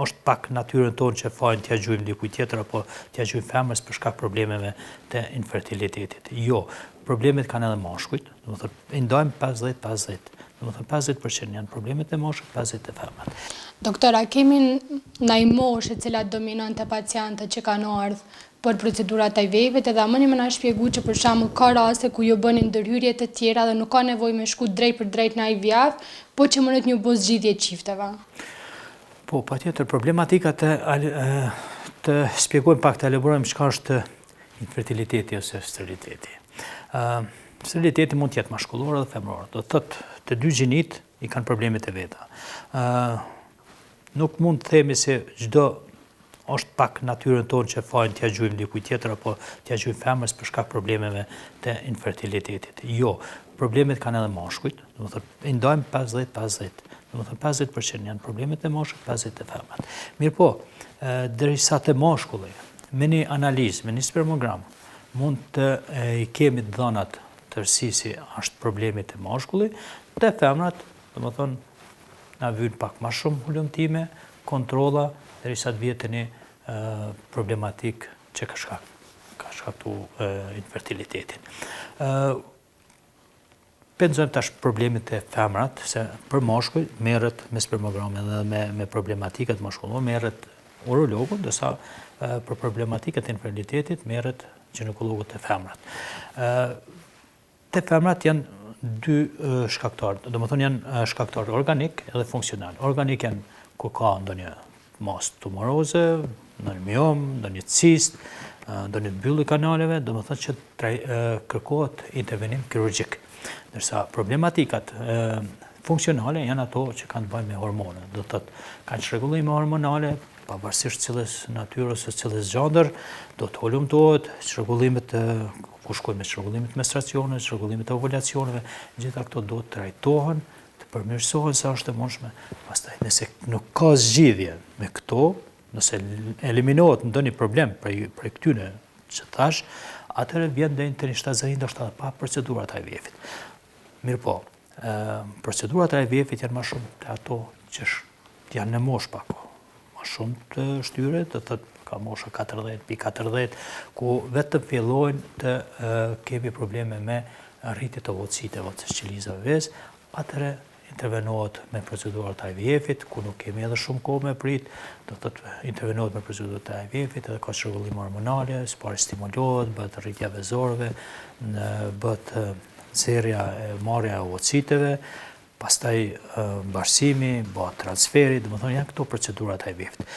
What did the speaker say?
është pak natyrën tonë që fajin t'ja gjujmë dikuj tjetër apo t'ja gjujmë femrës për shkak problemeve të infertilitetit. Jo, problemet kanë edhe mashkujt, do të thotë i ndajmë 50-50. Do të thotë 50% janë problemet e moshkut, 50% e femrat. Doktora, kemi ndaj moshë e cila dominon të pacientët që kanë ardhur për procedurat IVF-it, edhe më na shpjegu që për shembull ka raste ku ju bëni ndërhyrje të tjera dhe nuk ka nevojë me shku drejt për drejt në IVF, po që mënet një bë zgjidhje çifteve. Po, patjetër problematika të shpjegojmë pak, të elaborojmë çka është infertiliteti ose steriliteti. Steriliteti mund të jetë mashkullor edhe femëror. Do të thotë të dy gjinit i kanë problemet e veta. Nuk mund të themi se çdo është pak natyrën tonë që fajin t'ja gjujmë dikuj tjetër apo t'ja gjujmë femrës për shkak problemeve të infertilitetit. Jo, problemet kanë edhe mashkujt, do të thotë i ndajmë 50-50. Do të thotë 50% janë problemet e moshkut, 50% e femrat. Mirë po, derisa te mashkulli, me një analizë, me një spermogram, mund të i kemi dhënat tërësi si është problemet e mashkullit, te femrat, do të thonë na vjen pak më shumë hulumtime, kontrolla derisa të vjetë një problematik që ka shkaktu infertilitetin. Pensojmë tash problemet e femrat, se për mashkull merret me spermogram edhe me problematikat mashkullore merret urologu, ndërsa për problematikat e infertilitetit merret ginekologët e femrat. Te femrat janë dy shkaktarë, do të thonë janë shkaktarë organik edhe funksional. Organik janë ku ka ndonjë mas tumoroze, ndonjë miom, ndonjë cist, ndonjë mbyllje kanaleve, do të thotë që kërkohet intervenim kirurgjik. Ndërsa problematikat funksionale janë ato që kanë të bëjnë me hormone. Do të thotë kanë çrregullime hormonale, pavarësisht cilës natyrës ose cilës gjandër, do të hulumtohet, çrregullimet ku shkojnë me çrregullimet menstruacionit, çrregullimet e ovulacioneve, gjitha këto do të trajtohen, të përmirësohen sa është e mundshme. Pastaj nëse nuk ka zgjidhje me këto, nëse eliminohet ndonjë problem prej këtyre që thash, atëherë vjen deri në shtazëri ndoshta pa procedurat e IVF-it. Mirë po, procedurat e IVF-it janë më shumë të ato që janë në moshë pak, më shumë të shtyre, të thotë ka mosha 40, ku vetëm fillojnë të kemi probleme me rritje të ovocitë, ovocës qelizave vezë, atëherë intervenohet me procedurat e IVF-it, ku nuk kemi edhe shumë kohë me prit, do të intervenohet me procedurat e IVF-it, edhe ka çrregullim hormonale, pari stimulohet, bëhet rritja e vezorëve, bëhet marrja e ovociteve, pastaj mbarësimi, bëhet transferi, domethënë janë këto procedurat e IVF-it.